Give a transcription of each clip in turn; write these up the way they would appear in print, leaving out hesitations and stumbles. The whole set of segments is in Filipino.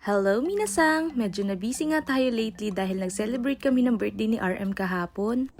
Hello minasang! Medyo na busy nga tayo lately dahil nag-celebrate kami ng birthday ni RM kahapon.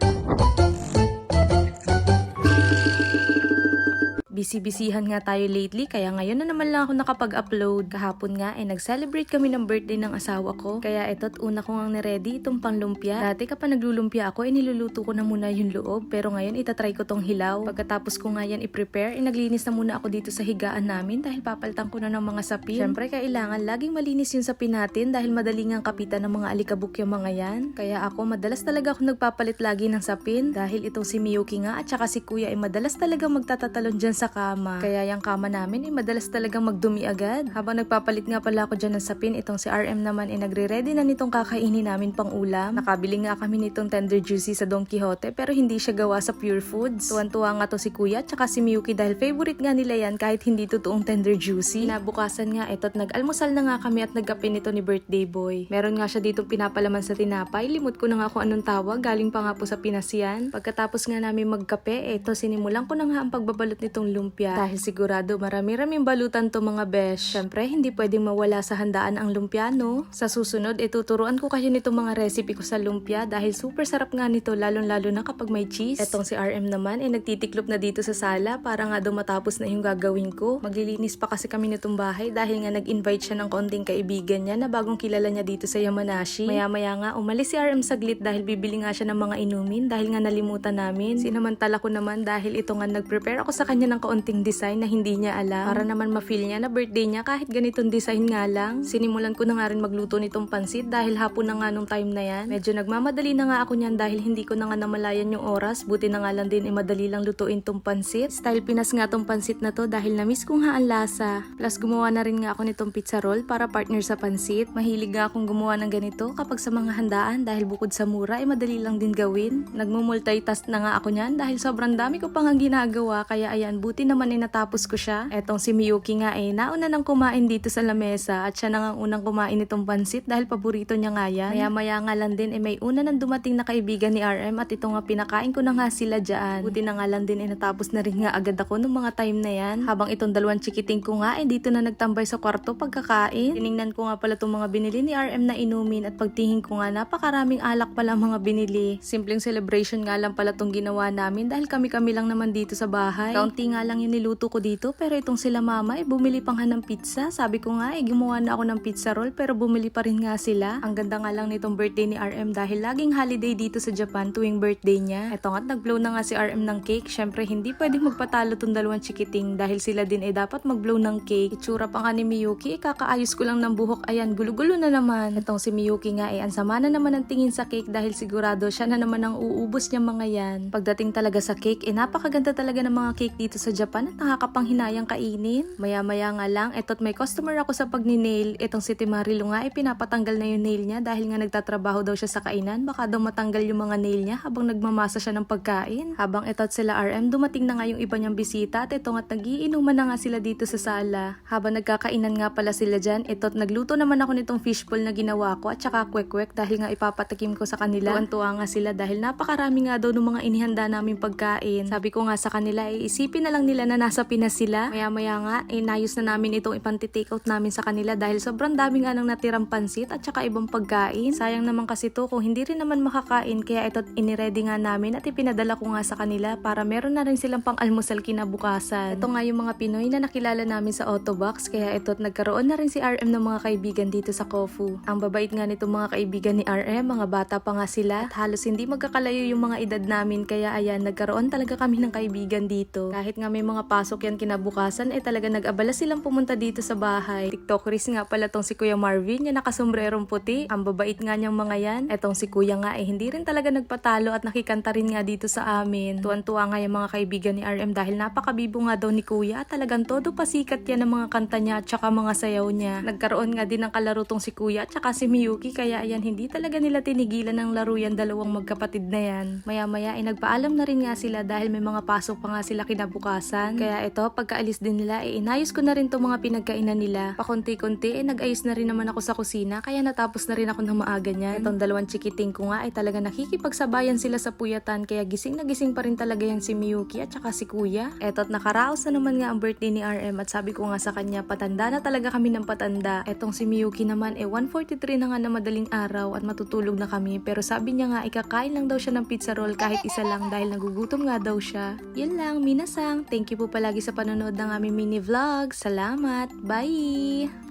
Busy-busyhan nga tayo lately kaya ngayon na naman lang ako nakapag-upload. Kahapon nga ay nag-celebrate kami ng birthday ng asawa ko. Kaya ito't una ko nga niready itong panglumpia. Dati kapag naglulumpia ako ay niluluto ko na muna yung loob pero ngayon itatry ko tong hilaw. Pagkatapos ko nga yan i-prepare, naglinis na muna ako dito sa higaan namin dahil papalitan ko na ng mga sapin. Syempre kailangan laging malinis yung sapin natin dahil madaling ang kapitan ng mga alikabok yung mga yan. Kaya ako madalas talaga ako nagpapalit lagi ng sapin dahil itong si Miyuki nga at saka si Kuya ay madalas talaga magtatatalon dyan sa kama. Kaya yung kama namin ay madalas talagang magdumi agad. Habang nagpapalit nga pala ako dyan ng sapin, itong si RM naman ay nagre-ready na nitong kakainin namin pang ulam. Nakabili nga kami nitong tender juicy sa Don Quijote pero hindi siya gawa sa Pure Foods. Tuwan-tuwa nga to si Kuya at saka si Miyuki dahil favorite nga nila yan kahit hindi totoong tender juicy. Nabukasan nga ito't nag-almusal na nga kami at nagkape nito ni birthday boy. Meron nga siya ditong pinapalaman sa tinapay. Limot ko na nga kung anong tawag. Galing pa nga po sa Pinas yan. Pagkatapos nga namin magkape, sinimulan ko na nga ang pagbabalot nitong lumpia dahil sigurado marami-raming balutan to mga besh. Syempre hindi pwedeng mawala sa handaan ang lumpia, no? Sa susunod tuturuan ko kayo nitong mga recipe ko sa lumpia dahil super sarap nga nito lalong-lalo na kapag may cheese. Etong si RM naman ay nagtitiklop na dito sa sala para nga daw matapos na yung gagawin ko. Maglilinis pa kasi kami nitong bahay dahil nga nag-invite siya ng konting kaibigan niya na bagong kilala niya dito sa Yamanashi. Maya-maya nga umalis si RM saglit dahil bibili nga siya ng mga inumin dahil nga nalimutan namin. Sinamantala ko naman dahil ito nga nag-prepare ako sa kanya ng kaunting design na hindi niya alam para naman ma-feel niya na birthday niya kahit ganitong design nga lang. Sinimulan ko na nga rin magluto nitong pansit dahil hapon na nga nung time na yan. Medyo nagmamadali na nga ako niyan dahil hindi ko na nga namalayan yung oras. Buti na nga lang din madali lang lutuin tong pansit. Style Pinas nga tong pansit na to dahil na-miss ko nga ang lasa. Plus gumawa na rin nga ako nitong pizza roll para partner sa pansit. Mahilig nga akong gumawa ng ganito kapag sa mga handaan dahil bukod sa mura madali lang din gawin. Nagmumultitask na nga ako niyan dahil sobrang dami ko pang ginagawa kaya ayan buti naman natapos ko siya. Etong si Miyuki nga nauna nang kumain dito sa lamesa at siya na nga unang kumain itong pansit dahil paborito niya nga yan. Maya-maya nga lang din may una nang dumating na kaibigan ni RM at ito nga pinakain ko na nga sila dyan. Buti na nga lang din natapos na rin nga agad ako nung mga time na yan. Habang itong dalawang chikiting ko nga dito na nagtambay sa kwarto pagkakain. Tiningnan ko nga pala itong mga binili ni RM na inumin at pagtingin ko nga napakaraming alak pala mga binili. Simpleng celebration nga lang pala itong ginawa namin dahil kami-kami lang naman dito sa bahay. Kaunti nga lang yung niluto ko dito pero itong sila mama bumili pang ng pizza. Sabi ko nga gumawa na ako ng pizza roll pero bumili pa rin nga sila. Ang ganda nga lang nitong birthday ni RM dahil laging holiday dito sa Japan tuwing birthday niya. Eto nga nag-blow na nga si RM ng cake. Syempre hindi pwedeng magpatalo tong dalawang chikiting dahil sila din dapat mag-blow ng cake. Itsura pa nga ni Miyuki kakaayos ko lang ng buhok. Ayan gulo-gulo na naman. Etong si Miyuki nga ang sama na naman ang tingin sa cake dahil sigurado siya na naman ang uubos niya mga yan. Pagdating talaga sa cake napakaganda talaga ng mga cake dito sa Japan at nakakapanghinayang kainin. Maya-maya nga lang, eto't may customer ako sa pagni-nail. Itong si Timarilo nga pinapatanggal na yung nail niya dahil nga nagtatrabaho daw siya sa kainan. Baka daw matanggal yung mga nail niya habang nagmamasa siya ng pagkain. Habang eto't sila RM, dumating na nga yung iba niyang bisita at ito nga't nagiinuman na nga sila dito sa sala. Habang nagkakainan nga pala sila dyan, eto't nagluto naman ako nitong fishbowl na ginawa ko at saka kwek-kwek dahil nga ipapatikim ko sa kanila. Tuwan-tuwa nga sila dahil napakarami nga daw ng mga inihanda naming pagkain. Sabi ko nga sa kanila isipin na lang nila na nasa Pinas sila. Maya-maya nga inayos na namin itong ipanti-take out namin sa kanila dahil sobrang dami nga nang natirang pansit at saka ibang pagkain. Sayang naman kasi to kung hindi rin naman makakain kaya ito't iniready nga namin at ipinadala ko nga sa kanila para meron na rin silang pang-almusal kinabukasan. Ito nga yung mga Pinoy na nakilala namin sa Autobox kaya ito't nagkaroon na rin si RM ng mga kaibigan dito sa Kofu. Ang babait nga nitong mga kaibigan ni RM, mga bata pa nga sila at halos hindi magkakalayo yung mga edad namin kaya ayan nagkaroon talaga kami ng kaibigan dito. Kahit nga may mga pasok yan kinabukasan talaga nag-abala silang pumunta dito sa bahay. TikTokeris nga pala tong si Kuya Marvin yung nakasombrerong puti. Ang babait nga niyang mga yan. Etong si Kuya nga hindi rin talaga nagpatalo at nakikanta rin nga dito sa amin. Tuwan-tuwa nga yung mga kaibigan ni RM dahil napakabibo nga daw ni Kuya at talagang todo pasikat yan ng mga kanta niya at saka mga sayaw niya. Nagkaroon nga din ng kalaro tong si Kuya at saka si Miyuki kaya ayan hindi talaga nila tinigilan ng laro yan dalawang magkapatid na yan. Maya-maya nagpaalam na rin nga sila dahil may mga pasok pa nga sila kinabukasan. kinabukasan. Kaya ito, pagkaalis din nila, inayos ko na rin tong mga pinagkainan nila. Pakunti-kunti, nag-ayos na rin naman ako sa kusina, kaya natapos na rin ako ng maaga niyan. Itong dalawang chikiting ko nga ay talaga nakikipagsabayan sila sa puyatan, kaya gising na gising pa rin talaga yan si Miyuki at saka si Kuya. Eto't nakaraos na naman nga ang birthday ni RM at sabi ko nga sa kanya, patanda na talaga kami ng patanda. Etong si Miyuki naman 1:43 na nga na madaling araw at matutulog na kami, pero sabi niya nga ikakain lang daw siya ng pizza roll kahit isa lang dahil nagugutom nga daw siya. Yun lang, minasang. Thank you po palagi sa panonood ng aming mini vlog. Salamat. Bye!